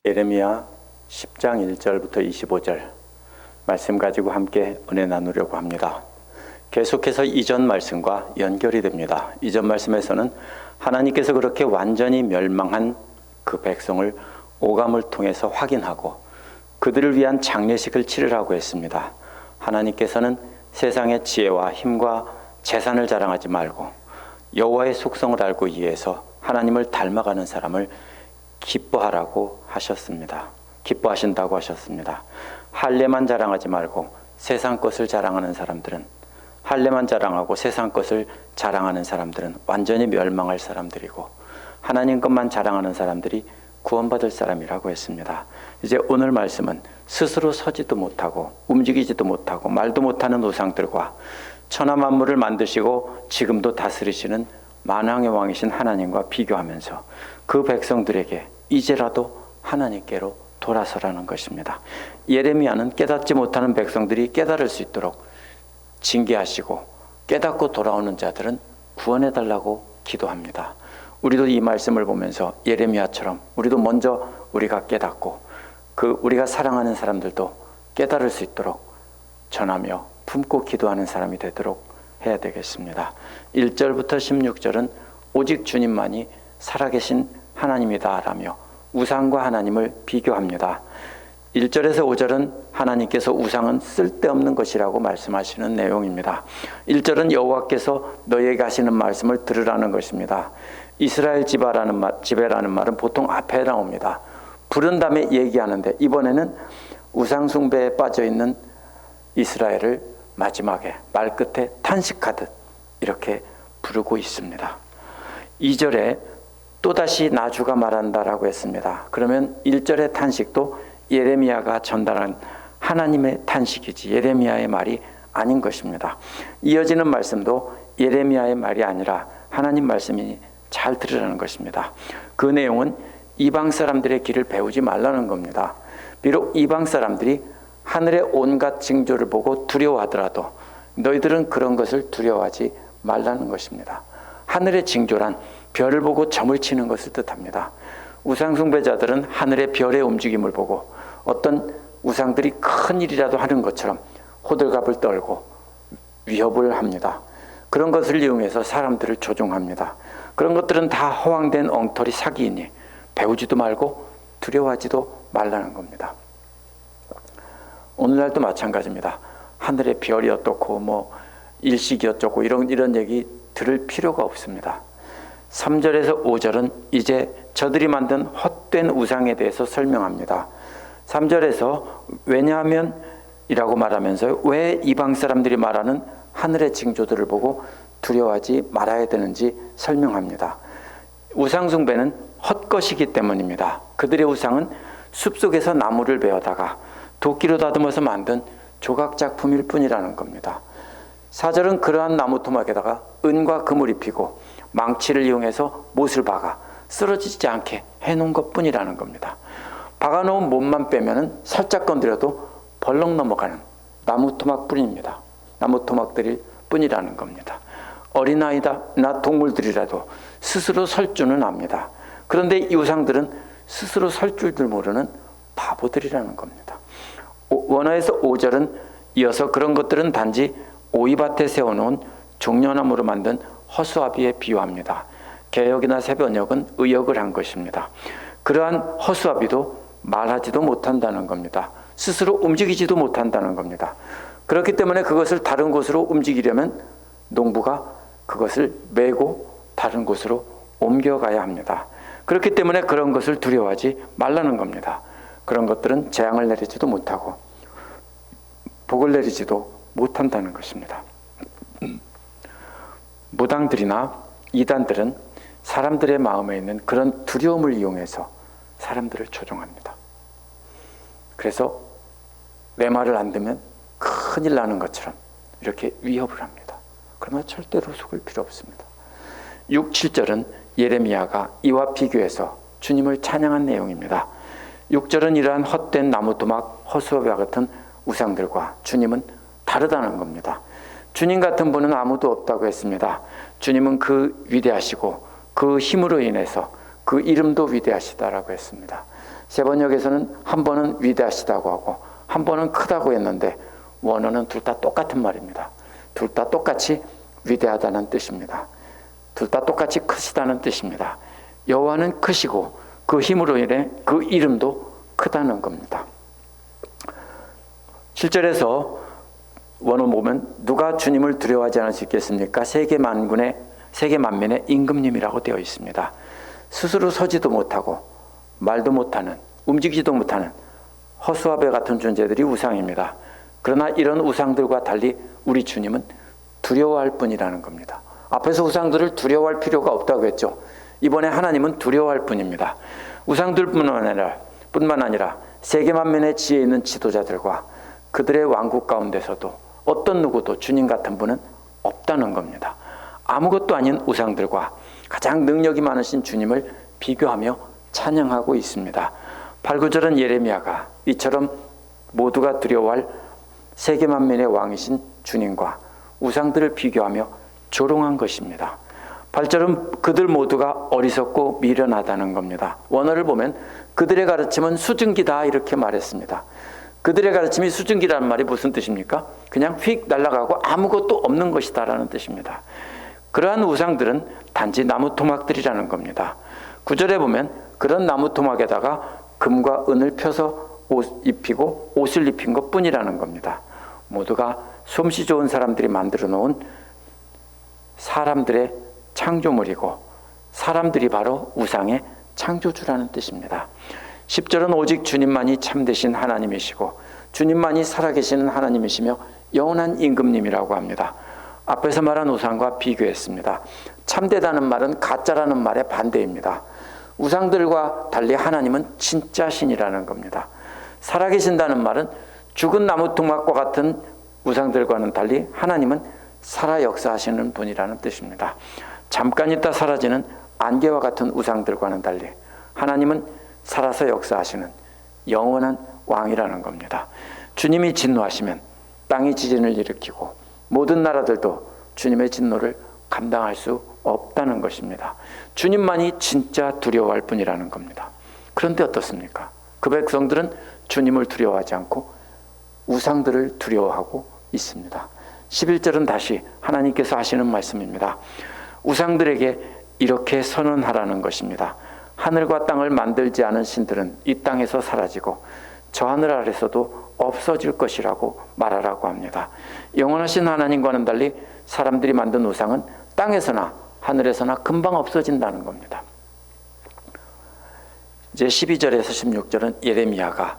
예레미야 10장 1절부터 25절 말씀 가지고 함께 은혜 나누려고 합니다. 계속해서 이전 말씀과 연결이 됩니다. 이전 말씀에서는 하나님께서 그렇게 완전히 멸망한 그 백성을 오감을 통해서 확인하고 그들을 위한 장례식을 치르라고 했습니다. 하나님께서는 세상의 지혜와 힘과 재산을 자랑하지 말고 여호와의 속성을 알고 이해해서 하나님을 닮아가는 사람을 기뻐하라고 하셨습니다. 기뻐하신다고 하셨습니다. 할례만 자랑하지 말고 세상 것을 자랑하는 사람들은, 할례만 자랑하고 세상 것을 자랑하는 사람들은 완전히 멸망할 사람들이고, 하나님 것만 자랑하는 사람들이 구원받을 사람이라고 했습니다. 이제 오늘 말씀은 스스로 서지도 못하고 움직이지도 못하고 말도 못하는 우상들과 천하 만물을 만드시고 지금도 다스리시는 만왕의 왕이신 하나님과 비교하면서 그 백성들에게 이제라도 하나님께로 돌아서라는 것입니다. 예레미야는 깨닫지 못하는 백성들이 깨달을 수 있도록 징계하시고 깨닫고 돌아오는 자들은 구원해달라고 기도합니다. 우리도 이 말씀을 보면서 예레미야처럼 우리도 먼저 우리가 깨닫고 우리가 사랑하는 사람들도 깨달을 수 있도록 전하며 품고 기도하는 사람이 되도록 해야 되겠습니다. 1절부터 16절은 오직 주님만이 살아계신 하나님이다 라며 우상과 하나님을 비교합니다. 1절에서 5절은 하나님께서 우상은 쓸데없는 것이라고 말씀하시는 내용입니다. 1절은 여호와께서 너희에게 하시는 말씀을 들으라는 것입니다. 이스라엘 지배라는 말은 보통 앞에 나옵니다. 부른 다음에 얘기하는데 이번에는 우상 숭배에 빠져있는 이스라엘을 마지막에 말끝에 탄식하듯 이렇게 부르고 있습니다. 2절에 또다시 나주가 말한다라고 했습니다. 그러면 1절의 탄식도 예레미야가 전달한 하나님의 탄식이지 예레미야의 말이 아닌 것입니다. 이어지는 말씀도 예레미야의 말이 아니라 하나님 말씀이니 잘 들으라는 것입니다. 그 내용은 이방 사람들의 길을 배우지 말라는 겁니다. 비록 이방 사람들이 하늘의 온갖 징조를 보고 두려워하더라도 너희들은 그런 것을 두려워하지 말라는 것입니다. 하늘의 징조란 별을 보고 점을 치는 것을 뜻합니다. 우상 숭배자들은 하늘의 별의 움직임을 보고 어떤 우상들이 큰 일이라도 하는 것처럼 호들갑을 떨고 위협을 합니다. 그런 것을 이용해서 사람들을 조종합니다. 그런 것들은 다 허황된 엉터리 사기이니 배우지도 말고 두려워하지도 말라는 겁니다. 오늘날도 마찬가지입니다. 하늘의 별이 어떻고 일식이 어쩌고 이런 얘기 들을 필요가 없습니다. 3절에서 5절은 이제 저들이 만든 헛된 우상에 대해서 설명합니다. 3절에서 왜냐하면 이라고 말하면서 왜 이방 사람들이 말하는 하늘의 징조들을 보고 두려워하지 말아야 되는지 설명합니다. 우상 숭배는 헛것이기 때문입니다. 그들의 우상은 숲속에서 나무를 베어다가 도끼로 다듬어서 만든 조각 작품일 뿐이라는 겁니다. 4절은 그러한 나무 토막에다가 은과 금을 입히고 망치를 이용해서 못을 박아 쓰러지지 않게 해놓은 것뿐이라는 겁니다. 박아놓은 못만 빼면은 살짝 건드려도 벌렁 넘어가는 나무 토막뿐입니다. 나무 토막들일 뿐이라는 겁니다. 어린아이나 동물들이라도 스스로 설 줄은 압니다. 그런데 이 우상들은 스스로 설 줄도 모르는 바보들이라는 겁니다. 원어에서 5절은 이어서 그런 것들은 단지 오이밭에 세워놓은 종려나무로 만든 허수아비에 비유합니다. 개역이나 새번역은 의역을 한 것입니다. 그러한 허수아비도 말하지도 못한다는 겁니다. 스스로 움직이지도 못한다는 겁니다. 그렇기 때문에 그것을 다른 곳으로 움직이려면 농부가 그것을 메고 다른 곳으로 옮겨가야 합니다. 그렇기 때문에 그런 것을 두려워하지 말라는 겁니다. 그런 것들은 재앙을 내리지도 못하고 복을 내리지도 못한다는 것입니다. 무당들이나 이단들은 사람들의 마음에 있는 그런 두려움을 이용해서 사람들을 조종합니다. 그래서 내 말을 안 듣면 큰일 나는 것처럼 이렇게 위협을 합니다. 그러나 절대로 속을 필요 없습니다. 6, 7절은 예레미야가 이와 비교해서 주님을 찬양한 내용입니다. 6절은 이러한 헛된 나무토막, 허수아비와 같은 우상들과 주님은 다르다는 겁니다. 주님 같은 분은 아무도 없다고 했습니다. 주님은 그 위대하시고 그 힘으로 인해서 그 이름도 위대하시다라고 했습니다. 세번역에서는 한 번은 위대하시다고 하고 한 번은 크다고 했는데 원어는 둘 다 똑같은 말입니다. 둘 다 똑같이 위대하다는 뜻입니다. 둘 다 똑같이 크시다는 뜻입니다. 여호와는 크시고 그 힘으로 인해 그 이름도 크다는 겁니다. 7절에서 원어 보면 누가 주님을 두려워하지 않을 수 있겠습니까? 세계 만민의 임금님이라고 되어 있습니다. 스스로 서지도 못하고 말도 못하는, 움직이지도 못하는 허수아비 같은 존재들이 우상입니다. 그러나 이런 우상들과 달리 우리 주님은 두려워할 뿐이라는 겁니다. 앞에서 우상들을 두려워할 필요가 없다고 했죠. 이번에 하나님은 두려워할 뿐입니다. 우상들뿐만 아니라 세계 만민의 지혜 있는 지도자들과 그들의 왕국 가운데서도 어떤 누구도 주님 같은 분은 없다는 겁니다. 아무것도 아닌 우상들과 가장 능력이 많으신 주님을 비교하며 찬양하고 있습니다. 8, 9절은 예레미야가 이처럼 모두가 두려워할 세계 만민의 왕이신 주님과 우상들을 비교하며 조롱한 것입니다. 8절은 그들 모두가 어리석고 미련하다는 겁니다. 원어를 보면 그들의 가르침은 수증기다 이렇게 말했습니다. 그들의 가르침이 수증기라는 말이 무슨 뜻입니까? 그냥 휙 날아가고 아무것도 없는 것이다라는 뜻입니다. 그러한 우상들은 단지 나무 토막들이라는 겁니다. 9절에 보면 그런 나무 토막에다가 금과 은을 펴서 옷을 입힌 것뿐이라는 겁니다. 모두가 솜씨 좋은 사람들이 만들어 놓은 사람들의 창조물이고 사람들이 바로 우상의 창조주라는 뜻입니다. 10절은 오직 주님만이 참되신 하나님이시고 주님만이 살아계시는 하나님이시며 영원한 임금님이라고 합니다. 앞에서 말한 우상과 비교했습니다. 참되다는 말은 가짜라는 말의 반대입니다. 우상들과 달리 하나님은 진짜 신이라는 겁니다. 살아계신다는 말은 죽은 나무 토막과 같은 우상들과는 달리 하나님은 살아 역사하시는 분이라는 뜻입니다. 잠깐 있다 사라지는 안개와 같은 우상들과는 달리 하나님은 살아서 역사하시는 영원한 왕이라는 겁니다. 주님이 진노하시면 땅이 지진을 일으키고 모든 나라들도 주님의 진노를 감당할 수 없다는 것입니다. 주님만이 진짜 두려워할 뿐이라는 겁니다. 그런데 어떻습니까? 그 백성들은 주님을 두려워하지 않고 우상들을 두려워하고 있습니다. 11절은 다시 하나님께서 하시는 말씀입니다. 우상들에게 이렇게 선언하라는 것입니다. 하늘과 땅을 만들지 않은 신들은 이 땅에서 사라지고 저 하늘 아래서도 없어질 것이라고 말하라고 합니다. 영원하신 하나님과는 달리 사람들이 만든 우상은 땅에서나 하늘에서나 금방 없어진다는 겁니다. 이제 12절에서 16절은 예레미야가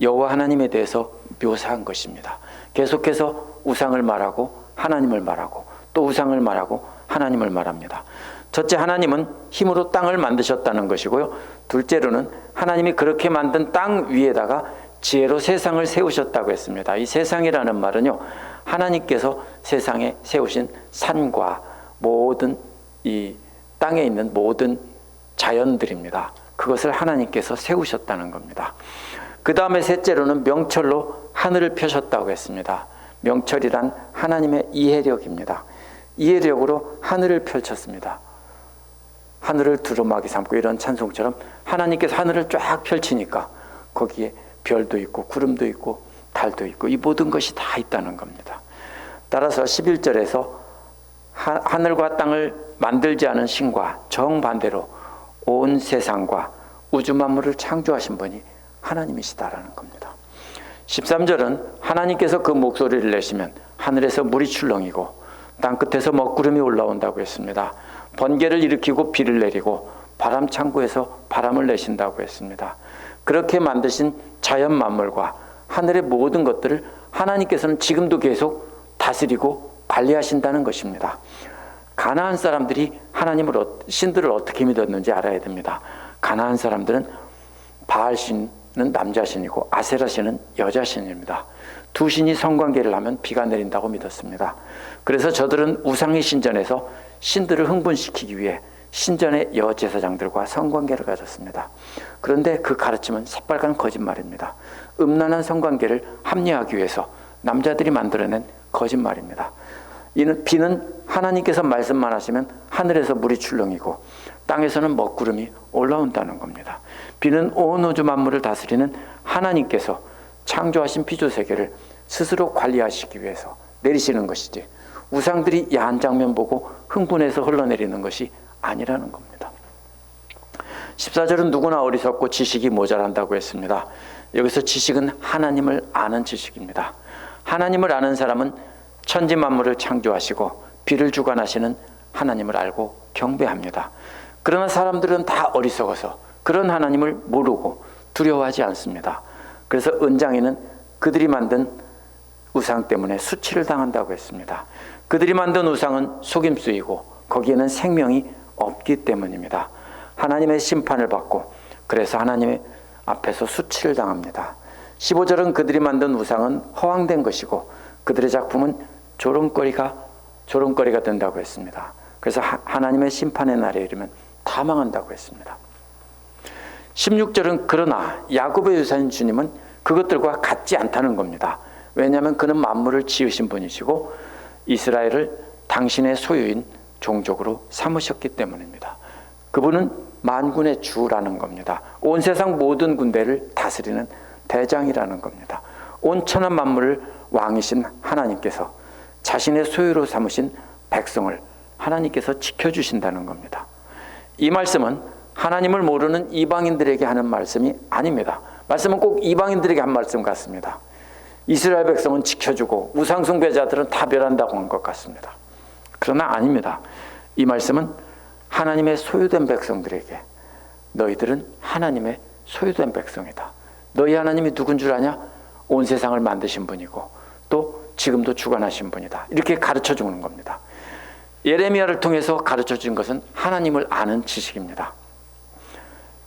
여호와 하나님에 대해서 묘사한 것입니다. 계속해서 우상을 말하고 하나님을 말하고 또 우상을 말하고 하나님을 말합니다. 첫째, 하나님은 힘으로 땅을 만드셨다는 것이고요. 둘째로는 하나님이 그렇게 만든 땅 위에다가 지혜로 세상을 세우셨다고 했습니다. 이 세상이라는 말은요, 하나님께서 세상에 세우신 산과 모든 이 땅에 있는 모든 자연들입니다. 그것을 하나님께서 세우셨다는 겁니다. 그 다음에 셋째로는 명철로 하늘을 펴셨다고 했습니다. 명철이란 하나님의 이해력입니다. 이해력으로 하늘을 펼쳤습니다. 하늘을 두루마기 삼고 이런 찬송처럼 하나님께서 하늘을 쫙 펼치니까 거기에 별도 있고 구름도 있고 달도 있고 이 모든 것이 다 있다는 겁니다. 따라서 11절에서 하늘과 땅을 만들지 않은 신과 정반대로 온 세상과 우주 만물을 창조하신 분이 하나님이시다라는 겁니다. 13절은 하나님께서 그 목소리를 내시면 하늘에서 물이 출렁이고 땅끝에서 먹구름이 올라온다고 했습니다. 번개를 일으키고 비를 내리고 바람 창고에서 바람을 내신다고 했습니다. 그렇게 만드신 자연 만물과 하늘의 모든 것들을 하나님께서는 지금도 계속 다스리고 관리하신다는 것입니다. 가나안 사람들이 신들을 어떻게 믿었는지 알아야 됩니다. 가나안 사람들은 바알 신은 남자 신이고 아세라 신은 여자 신입니다. 두 신이 성관계를 하면 비가 내린다고 믿었습니다. 그래서 저들은 우상의 신전에서 신들을 흥분시키기 위해 신전의 여제사장들과 성관계를 가졌습니다. 그런데 그 가르침은 새빨간 거짓말입니다. 음란한 성관계를 합리화하기 위해서 남자들이 만들어낸 거짓말입니다. 비는 하나님께서 말씀만 하시면 하늘에서 물이 출렁이고 땅에서는 먹구름이 올라온다는 겁니다. 비는 온 우주 만물을 다스리는 하나님께서 창조하신 피조세계를 스스로 관리하시기 위해서 내리시는 것이지, 우상들이 야한 장면 보고 흥분해서 흘러내리는 것이 아니라는 겁니다. 14절은 누구나 어리석고 지식이 모자란다고 했습니다. 여기서 지식은 하나님을 아는 지식입니다. 하나님을 아는 사람은 천지 만물을 창조하시고 비를 주관하시는 하나님을 알고 경배합니다. 그러나 사람들은 다 어리석어서 그런 하나님을 모르고 두려워하지 않습니다. 그래서 은장이는 그들이 만든 우상 때문에 수치를 당한다고 했습니다. 그들이 만든 우상은 속임수이고 거기에는 생명이 없기 때문입니다. 하나님의 심판을 받고 그래서 하나님의 앞에서 수치를 당합니다. 15절은 그들이 만든 우상은 허황된 것이고 그들의 작품은 조롱거리가 된다고 했습니다. 그래서 하나님의 심판의 날에 이르면 다 망한다고 했습니다. 16절은 그러나 야곱의 유산인 주님은 그것들과 같지 않다는 겁니다. 왜냐하면 그는 만물을 지으신 분이시고 이스라엘을 당신의 소유인 종족으로 삼으셨기 때문입니다. 그분은 만군의 주라는 겁니다. 온 세상 모든 군대를 다스리는 대장이라는 겁니다. 온 천하 만물을 왕이신 하나님께서 자신의 소유로 삼으신 백성을 하나님께서 지켜주신다는 겁니다. 이 말씀은 하나님을 모르는 이방인들에게 하는 말씀이 아닙니다. 말씀은 꼭 이방인들에게 한 말씀 같습니다. 이스라엘 백성은 지켜주고 우상 숭배자들은 다 멸한다고 한 것 같습니다. 그러나 아닙니다. 이 말씀은 하나님의 소유된 백성들에게, 너희들은 하나님의 소유된 백성이다. 너희 하나님이 누군 줄 아냐? 온 세상을 만드신 분이고 또 지금도 주관하신 분이다. 이렇게 가르쳐 주는 겁니다. 예레미야를 통해서 가르쳐 준 것은 하나님을 아는 지식입니다.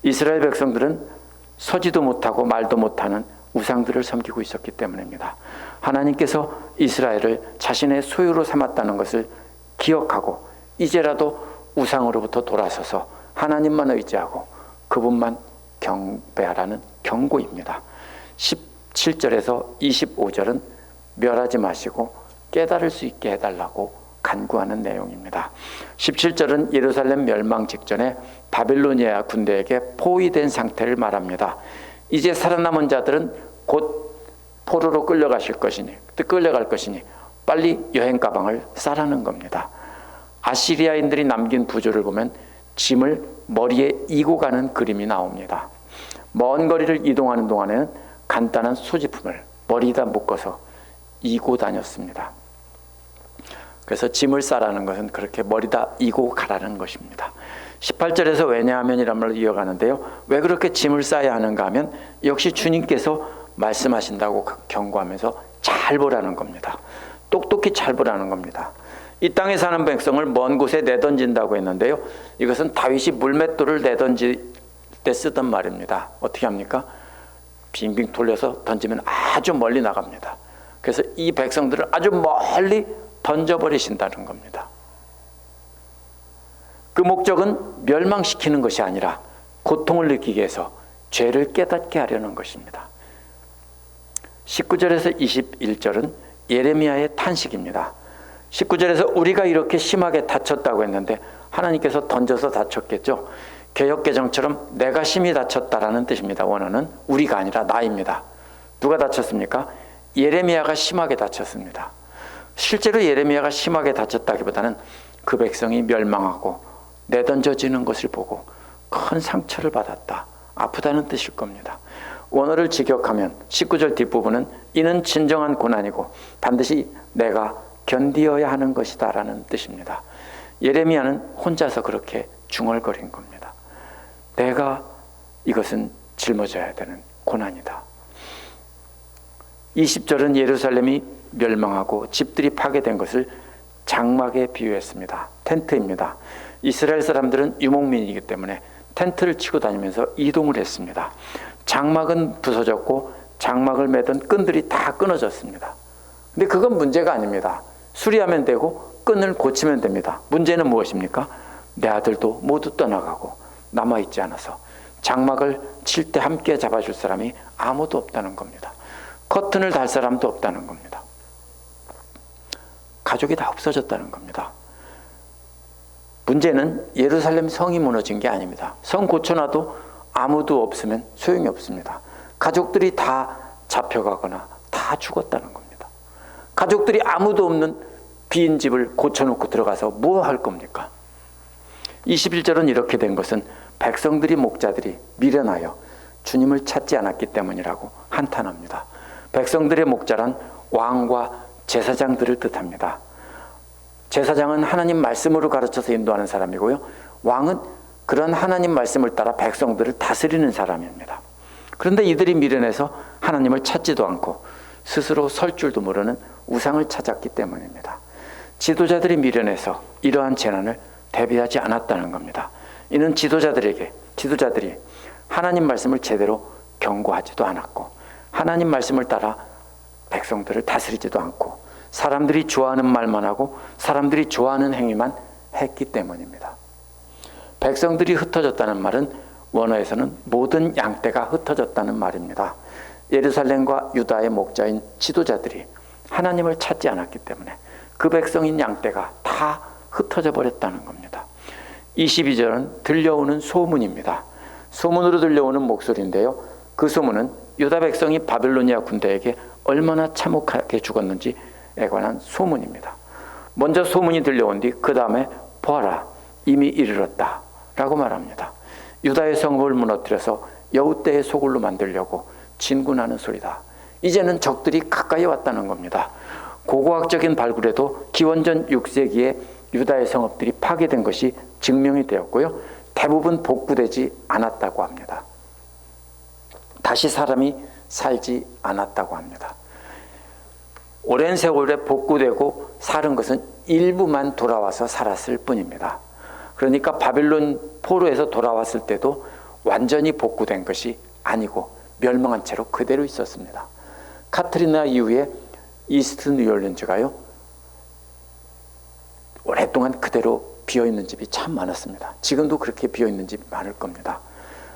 이스라엘 백성들은 서지도 못하고 말도 못하는 우상들을 섬기고 있었기 때문입니다. 하나님께서 이스라엘을 자신의 소유로 삼았다는 것을 기억하고 이제라도 우상으로부터 돌아서서 하나님만 의지하고 그분만 경배하라는 경고입니다. 17절에서 25절은 멸하지 마시고 깨달을 수 있게 해달라고 간구하는 내용입니다. 17절은 예루살렘 멸망 직전에 바빌로니아 군대에게 포위된 상태를 말합니다. 이제 살아남은 자들은 곧 포로로 끌려갈 것이니 빨리 여행 가방을 싸라는 겁니다. 아시리아인들이 남긴 부조를 보면 짐을 머리에 이고 가는 그림이 나옵니다. 먼 거리를 이동하는 동안에는 간단한 소지품을 머리에다 묶어서 이고 다녔습니다. 그래서 짐을 싸라는 것은 그렇게 머리다 이고 가라는 것입니다. 18절에서 왜냐하면이란 말로 이어가는데요. 왜 그렇게 짐을 싸야 하는가 하면 역시 주님께서 말씀하신다고 경고하면서 잘 보라는 겁니다. 똑똑히 잘 보라는 겁니다. 이 땅에 사는 백성을 먼 곳에 내던진다고 했는데요. 이것은 다윗이 물맷돌을 내던질 때 쓰던 말입니다. 어떻게 합니까? 빙빙 돌려서 던지면 아주 멀리 나갑니다. 그래서 이 백성들을 아주 멀리 던져버리신다는 겁니다. 그 목적은 멸망시키는 것이 아니라 고통을 느끼게 해서 죄를 깨닫게 하려는 것입니다. 19절에서 21절은 예레미야의 탄식입니다. 19절에서 우리가 이렇게 심하게 다쳤다고 했는데 하나님께서 던져서 다쳤겠죠. 개역개정처럼 내가 심히 다쳤다라는 뜻입니다. 원어는 우리가 아니라 나입니다. 누가 다쳤습니까? 예레미야가 심하게 다쳤습니다. 실제로 예레미야가 심하게 다쳤다기보다는 그 백성이 멸망하고 내던져지는 것을 보고 큰 상처를 받았다, 아프다는 뜻일 겁니다. 원어를 직역하면 19절 뒷부분은 이는 진정한 고난이고 반드시 내가 견디어야 하는 것이다 라는 뜻입니다. 예레미야는 혼자서 그렇게 중얼거린 겁니다. 내가 이것은 짊어져야 되는 고난이다. 20절은 예루살렘이 멸망하고 집들이 파괴된 것을 장막에 비유했습니다. 텐트입니다. 이스라엘 사람들은 유목민이기 때문에 텐트를 치고 다니면서 이동을 했습니다. 장막은 부서졌고 장막을 매던 끈들이 다 끊어졌습니다. 근데 그건 문제가 아닙니다. 수리하면 되고 끈을 고치면 됩니다. 문제는 무엇입니까? 내 아들도 모두 떠나가고 남아있지 않아서 장막을 칠 때 함께 잡아줄 사람이 아무도 없다는 겁니다. 커튼을 달 사람도 없다는 겁니다. 가족이 다 없어졌다는 겁니다. 문제는 예루살렘 성이 무너진 게 아닙니다. 성 고쳐놔도 아무도 없으면 소용이 없습니다. 가족들이 다 잡혀가거나 다 죽었다는 겁니다. 가족들이 아무도 없는 빈 집을 고쳐놓고 들어가서 뭐 할 겁니까? 21절은 이렇게 된 것은 백성들이 목자들이 미련하여 주님을 찾지 않았기 때문이라고 한탄합니다. 백성들의 목자란 왕과 제사장들을 뜻합니다. 제사장은 하나님 말씀으로 가르쳐서 인도하는 사람이고요. 왕은 그런 하나님 말씀을 따라 백성들을 다스리는 사람입니다. 그런데 이들이 미련해서 하나님을 찾지도 않고 스스로 설 줄도 모르는 우상을 찾았기 때문입니다. 지도자들이 미련해서 이러한 재난을 대비하지 않았다는 겁니다. 이는 지도자들이 하나님 말씀을 제대로 경고하지도 않았고 하나님 말씀을 따라 백성들을 다스리지도 않고 사람들이 좋아하는 말만 하고 사람들이 좋아하는 행위만 했기 때문입니다. 백성들이 흩어졌다는 말은 원어에서는 모든 양떼가 흩어졌다는 말입니다. 예루살렘과 유다의 목자인 지도자들이 하나님을 찾지 않았기 때문에 그 백성인 양떼가 다 흩어져 버렸다는 겁니다. 22절은 들려오는 소문입니다. 소문으로 들려오는 목소리인데요. 그 소문은 유다 백성이 바빌로니아 군대에게 얼마나 참혹하게 죽었는지에 관한 소문입니다. 먼저 소문이 들려온 뒤 그 다음에 보아라 이미 이르렀다 라고 말합니다. 유다의 성읍을 무너뜨려서 여우떼의 소굴로 만들려고 진군하는 소리다. 이제는 적들이 가까이 왔다는 겁니다. 고고학적인 발굴에도 기원전 6세기에 유다의 성읍들이 파괴된 것이 증명이 되었고요. 대부분 복구되지 않았다고 합니다. 다시 사람이 살지 않았다고 합니다. 오랜 세월에 복구되고 사는 것은 일부만 돌아와서 살았을 뿐입니다. 그러니까 바빌론 포로에서 돌아왔을 때도 완전히 복구된 것이 아니고 멸망한 채로 그대로 있었습니다. 카트리나 이후에 이스트 뉴올리언즈가요 오랫동안 그대로 비어있는 집이 참 많았습니다. 지금도 그렇게 비어있는 집이 많을 겁니다.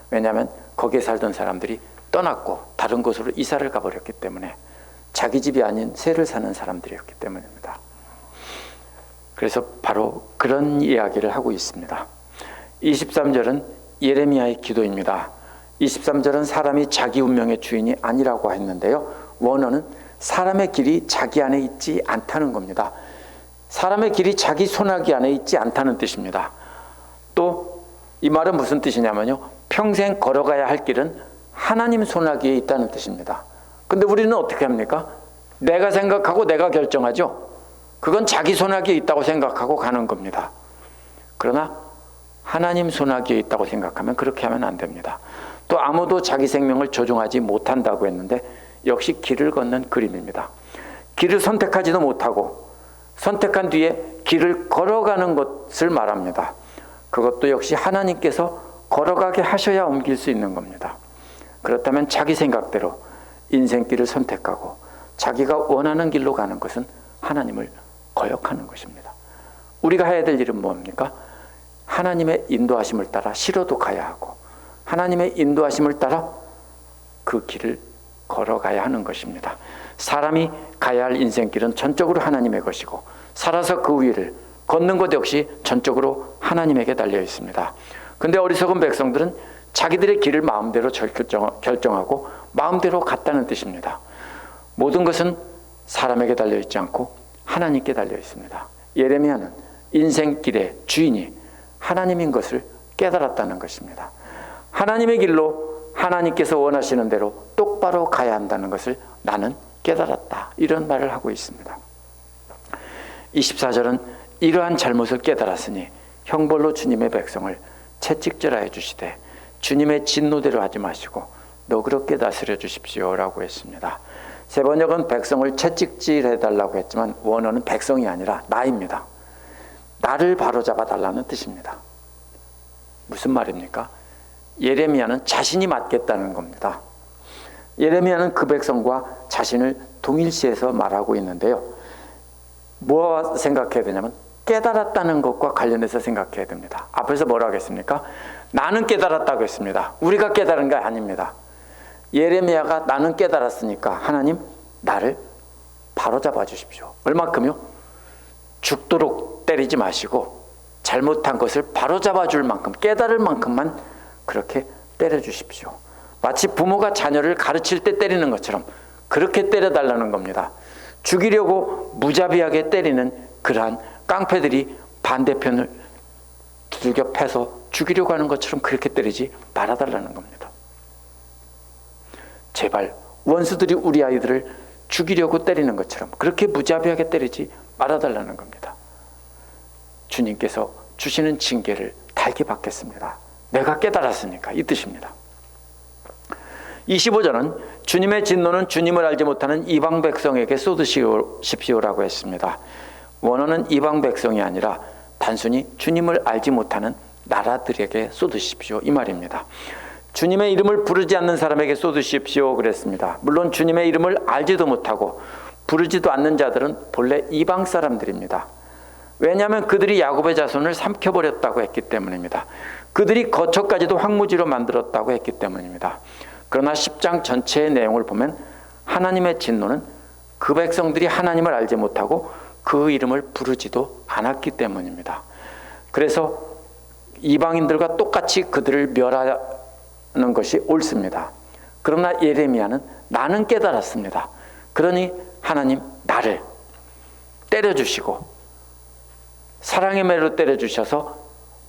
왜냐하면 거기에 살던 사람들이 떠났고 다른 곳으로 이사를 가버렸기 때문에 자기 집이 아닌 새를 사는 사람들이었기 때문입니다. 그래서 바로 그런 이야기를 하고 있습니다. 23절은 예레미야의 기도입니다. 23절은 사람이 자기 운명의 주인이 아니라고 했는데요. 원어는 사람의 길이 자기 안에 있지 않다는 겁니다. 사람의 길이 자기 손아귀 안에 있지 않다는 뜻입니다. 또 이 말은 무슨 뜻이냐면요. 평생 걸어가야 할 길은 하나님 손아귀에 있다는 뜻입니다. 근데 우리는 어떻게 합니까? 내가 생각하고 내가 결정하죠. 그건 자기 손아귀에 있다고 생각하고 가는 겁니다. 그러나 하나님 손아귀에 있다고 생각하면 그렇게 하면 안 됩니다. 또 아무도 자기 생명을 조종하지 못한다고 했는데 역시 길을 걷는 그림입니다. 길을 선택하지도 못하고 선택한 뒤에 길을 걸어가는 것을 말합니다. 그것도 역시 하나님께서 걸어가게 하셔야 옮길 수 있는 겁니다. 그렇다면 자기 생각대로 인생길을 선택하고 자기가 원하는 길로 가는 것은 하나님을 거역하는 것입니다. 우리가 해야 될 일은 뭡니까? 하나님의 인도하심을 따라 싫어도 가야 하고 하나님의 인도하심을 따라 그 길을 걸어가야 하는 것입니다. 사람이 가야 할 인생길은 전적으로 하나님의 것이고 살아서 그 위를 걷는 것 역시 전적으로 하나님에게 달려 있습니다. 근데 어리석은 백성들은 자기들의 길을 마음대로 결정하고 마음대로 갔다는 뜻입니다. 모든 것은 사람에게 달려 있지 않고 하나님께 달려 있습니다. 예레미야는 인생길의 주인이 하나님인 것을 깨달았다는 것입니다. 하나님의 길로 하나님께서 원하시는 대로 똑바로 가야 한다는 것을 나는 깨달았다. 이런 말을 하고 있습니다. 24절은 이러한 잘못을 깨달았으니 형벌로 주님의 백성을 채찍질하여 주시되 주님의 진노대로 하지 마시고 너그럽게 다스려 주십시오 라고 했습니다. 세번역은 백성을 채찍질해달라고 했지만 원어는 백성이 아니라 나입니다. 나를 바로잡아 달라는 뜻입니다. 무슨 말입니까? 예레미야는 자신이 맡겠다는 겁니다. 예레미야는 그 백성과 자신을 동일시해서 말하고 있는데요. 뭐와 생각해야 되냐면 깨달았다는 것과 관련해서 생각해야 됩니다. 앞에서 뭐라고 했습니까? 나는 깨달았다고 했습니다. 우리가 깨달은 게 아닙니다. 예레미야가 나는 깨달았으니까 하나님 나를 바로잡아 주십시오. 얼마큼요? 죽도록 때리지 마시고 잘못한 것을 바로잡아 줄 만큼, 깨달을 만큼만 그렇게 때려주십시오. 마치 부모가 자녀를 가르칠 때 때리는 것처럼 그렇게 때려달라는 겁니다. 죽이려고 무자비하게 때리는 그러한 깡패들이 반대편을 두들겨 패서 죽이려고 하는 것처럼 그렇게 때리지 말아달라는 겁니다. 제발 원수들이 우리 아이들을 죽이려고 때리는 것처럼 그렇게 무자비하게 때리지 말아달라는 겁니다. 주님께서 주시는 징계를 달게 받겠습니다. 내가 깨달았으니까, 이 뜻입니다. 25절은 주님의 진노는 주님을 알지 못하는 이방 백성에게 쏟으십시오라고 했습니다. 원어는 이방 백성이 아니라 단순히 주님을 알지 못하는 나라들에게 쏟으십시오, 이 말입니다. 주님의 이름을 부르지 않는 사람에게 쏟으십시오 그랬습니다. 물론 주님의 이름을 알지도 못하고 부르지도 않는 자들은 본래 이방 사람들입니다. 왜냐하면 그들이 야곱의 자손을 삼켜버렸다고 했기 때문입니다. 그들이 거처까지도 황무지로 만들었다고 했기 때문입니다. 그러나 10장 전체의 내용을 보면 하나님의 진노는 그 백성들이 하나님을 알지 못하고 그 이름을 부르지도 않았기 때문입니다. 그래서 이방인들과 똑같이 그들을 멸하는 것이 옳습니다. 그러나 예레미야는 나는 깨달았습니다. 그러니 하나님 나를 때려주시고 사랑의 매로 때려주셔서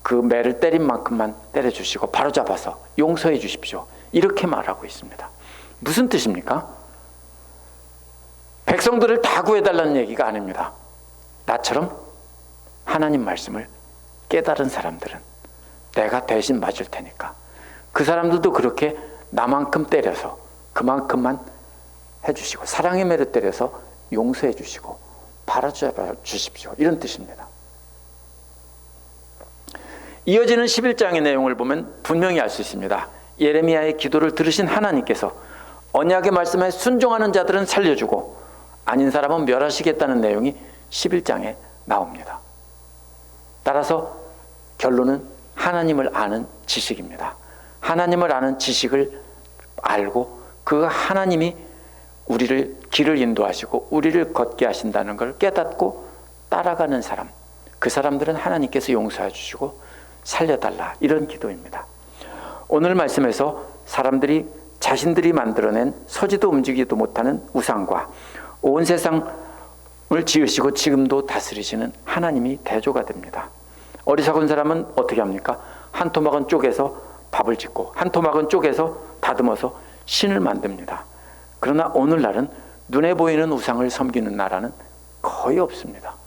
그 매를 때린 만큼만 때려주시고 바로잡아서 용서해 주십시오. 이렇게 말하고 있습니다. 무슨 뜻입니까? 백성들을 다 구해달라는 얘기가 아닙니다. 나처럼 하나님 말씀을 깨달은 사람들은 내가 대신 맞을 테니까 그 사람들도 그렇게 나만큼 때려서 그만큼만 해주시고 사랑의 매를 때려서 용서해 주시고 바로잡아 주십시오. 이런 뜻입니다. 이어지는 11장의 내용을 보면 분명히 알 수 있습니다. 예레미야의 기도를 들으신 하나님께서 언약의 말씀에 순종하는 자들은 살려주고 아닌 사람은 멸하시겠다는 내용이 11장에 나옵니다. 따라서 결론은 하나님을 아는 지식입니다. 하나님을 아는 지식을 알고 그 하나님이 우리를 길을 인도하시고 우리를 걷게 하신다는 걸 깨닫고 따라가는 사람, 그 사람들은 하나님께서 용서해 주시고 살려달라, 이런 기도입니다. 오늘 말씀에서 사람들이 자신들이 만들어낸 서지도 움직이지도 못하는 우상과 온 세상을 지으시고 지금도 다스리시는 하나님이 대조가 됩니다. 어리석은 사람은 어떻게 합니까? 한 토막은 쪼개서 밥을 짓고 한 토막은 쪼개서 다듬어서 신을 만듭니다. 그러나 오늘날은 눈에 보이는 우상을 섬기는 나라는 거의 없습니다.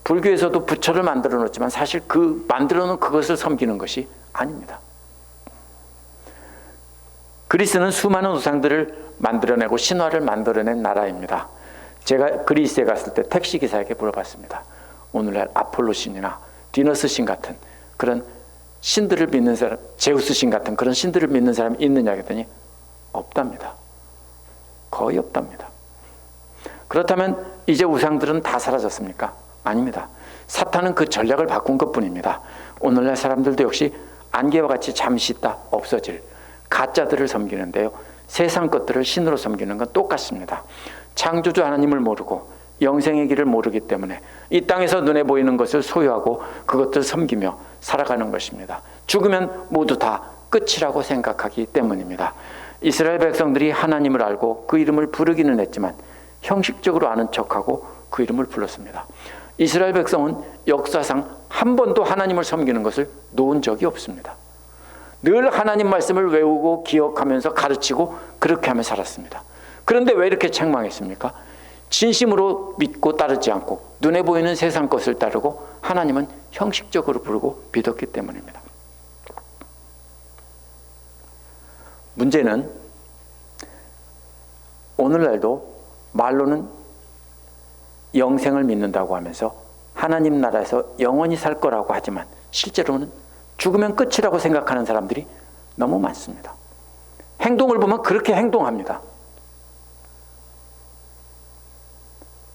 불교에서도 부처를 만들어 놓지만 사실 그 만들어 놓은 그것을 섬기는 것이 아닙니다. 그리스는 수많은 우상들을 만들어내고 신화를 만들어낸 나라입니다. 제가 그리스에 갔을 때 택시기사에게 물어봤습니다. 오늘날 아폴로 신이나 디너스 신 같은 그런 신들을 믿는 사람, 제우스 신 같은 그런 신들을 믿는 사람이 있느냐 했더니 없답니다. 거의 없답니다. 그렇다면 이제 우상들은 다 사라졌습니까? 아닙니다. 사탄은 그 전략을 바꾼 것뿐입니다. 오늘날 사람들도 역시 안개와 같이 잠시 있다 없어질 가짜들을 섬기는데요. 세상 것들을 신으로 섬기는 건 똑같습니다. 창조주 하나님을 모르고 영생의 길을 모르기 때문에 이 땅에서 눈에 보이는 것을 소유하고 그것들을 섬기며 살아가는 것입니다. 죽으면 모두 다 끝이라고 생각하기 때문입니다. 이스라엘 백성들이 하나님을 알고 그 이름을 부르기는 했지만 형식적으로 아는 척하고 그 이름을 불렀습니다. 이스라엘 백성은 역사상 한 번도 하나님을 섬기는 것을 놓은 적이 없습니다. 늘 하나님 말씀을 외우고 기억하면서 가르치고 그렇게 하며 살았습니다. 그런데 왜 이렇게 책망했습니까? 진심으로 믿고 따르지 않고 눈에 보이는 세상 것을 따르고 하나님은 형식적으로 부르고 믿었기 때문입니다. 문제는 오늘날도 말로는 영생을 믿는다고 하면서 하나님 나라에서 영원히 살 거라고 하지만 실제로는 죽으면 끝이라고 생각하는 사람들이 너무 많습니다. 행동을 보면 그렇게 행동합니다.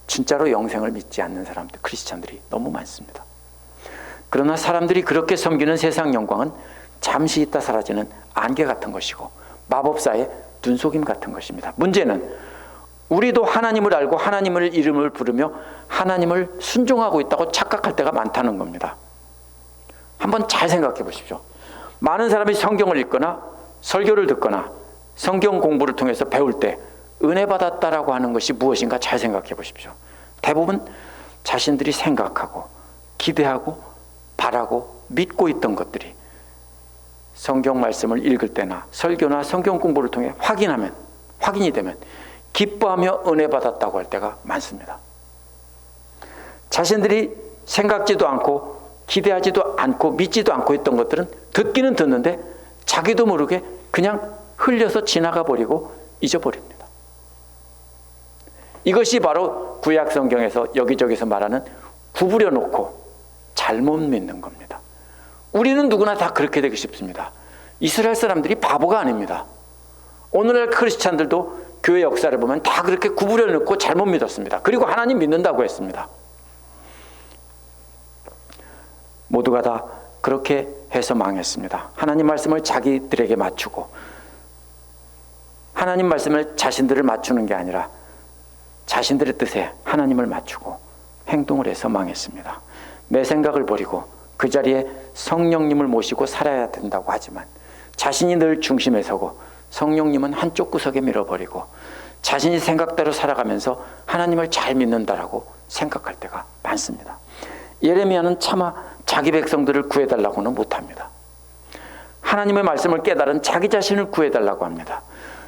진짜로 영생을 믿지 않는 사람들, 크리스찬들이 너무 많습니다. 그러나 사람들이 그렇게 섬기는 세상 영광은 잠시 있다 사라지는 안개 같은 것이고 마법사의 눈속임 같은 것입니다. 문제는 우리도 하나님을 알고 하나님을 이름을 부르며 하나님을 순종하고 있다고 착각할 때가 많다는 겁니다. 한번 잘 생각해 보십시오. 많은 사람이 성경을 읽거나 설교를 듣거나 성경 공부를 통해서 배울 때 은혜 받았다라고 하는 것이 무엇인가 잘 생각해 보십시오. 대부분 자신들이 생각하고 기대하고 바라고 믿고 있던 것들이 성경 말씀을 읽을 때나 설교나 성경 공부를 통해 확인이 되면 기뻐하며 은혜 받았다고 할 때가 많습니다. 자신들이 생각지도 않고 기대하지도 않고 믿지도 않고 있던 것들은 듣기는 듣는데 자기도 모르게 그냥 흘려서 지나가 버리고 잊어버립니다. 이것이 바로 구약 성경에서 여기저기서 말하는 구부려 놓고 잘못 믿는 겁니다. 우리는 누구나 다 그렇게 되기 쉽습니다. 이스라엘 사람들이 바보가 아닙니다. 오늘날 크리스찬들도 교회 역사를 보면 다 그렇게 구부려 놓고 잘못 믿었습니다. 그리고 하나님 믿는다고 했습니다. 모두가 다 그렇게 해서 망했습니다. 하나님 말씀을 자기들에게 맞추고 하나님 말씀을 자신들을 맞추는 게 아니라 자신들의 뜻에 하나님을 맞추고 행동을 해서 망했습니다. 내 생각을 버리고 그 자리에 성령님을 모시고 살아야 된다고 하지만 자신이 늘 중심에 서고 성령님은 한쪽 구석에 밀어버리고 자신이 생각대로 살아가면서 하나님을 잘 믿는다라고 생각할 때가 많습니다. 예레미야는 차마 자기 백성들을 구해달라고는 못합니다. 하나님의 말씀을 깨달은 자기 자신을 구해달라고 합니다.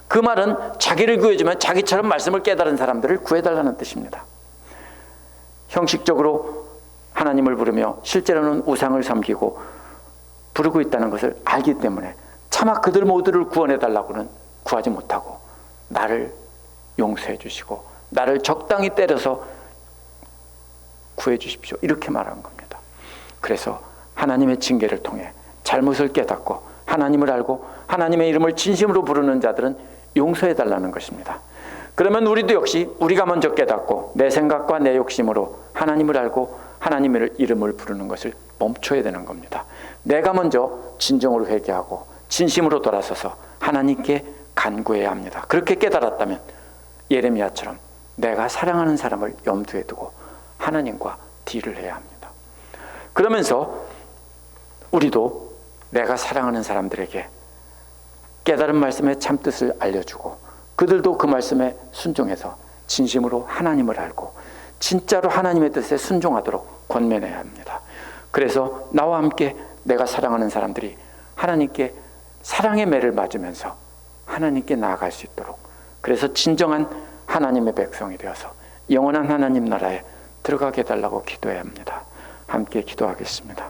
그 말은 자기를 구해주면 자기처럼 말씀을 깨달은 사람들을 구해달라는 뜻입니다. 형식적으로 하나님을 부르며 실제로는 우상을 섬기고 부르고 있다는 것을 알기 때문에 차마 그들 모두를 구원해달라고는 구하지 못하고 나를 용서해 주시고 나를 적당히 때려서 구해 주십시오, 이렇게 말한 겁니다. 그래서 하나님의 징계를 통해 잘못을 깨닫고 하나님을 알고 하나님의 이름을 진심으로 부르는 자들은 용서해 달라는 것입니다. 그러면 우리도 역시 우리가 먼저 깨닫고 내 생각과 내 욕심으로 하나님을 알고 하나님의 이름을 부르는 것을 멈춰야 되는 겁니다. 내가 먼저 진정으로 회개하고 진심으로 돌아서서 하나님께 간구해야 합니다. 그렇게 깨달았다면 예레미야처럼 내가 사랑하는 사람을 염두에 두고 하나님과 딜을 해야 합니다. 그러면서 우리도 내가 사랑하는 사람들에게 깨달은 말씀의 참뜻을 알려주고 그들도 그 말씀에 순종해서 진심으로 하나님을 알고 진짜로 하나님의 뜻에 순종하도록 권면해야 합니다. 그래서 나와 함께 내가 사랑하는 사람들이 하나님께 사랑의 매를 맞으면서 하나님께 나아갈 수 있도록, 그래서 진정한 하나님의 백성이 되어서 영원한 하나님 나라에 들어가게 해달라고 기도해야 합니다. 함께 기도하겠습니다.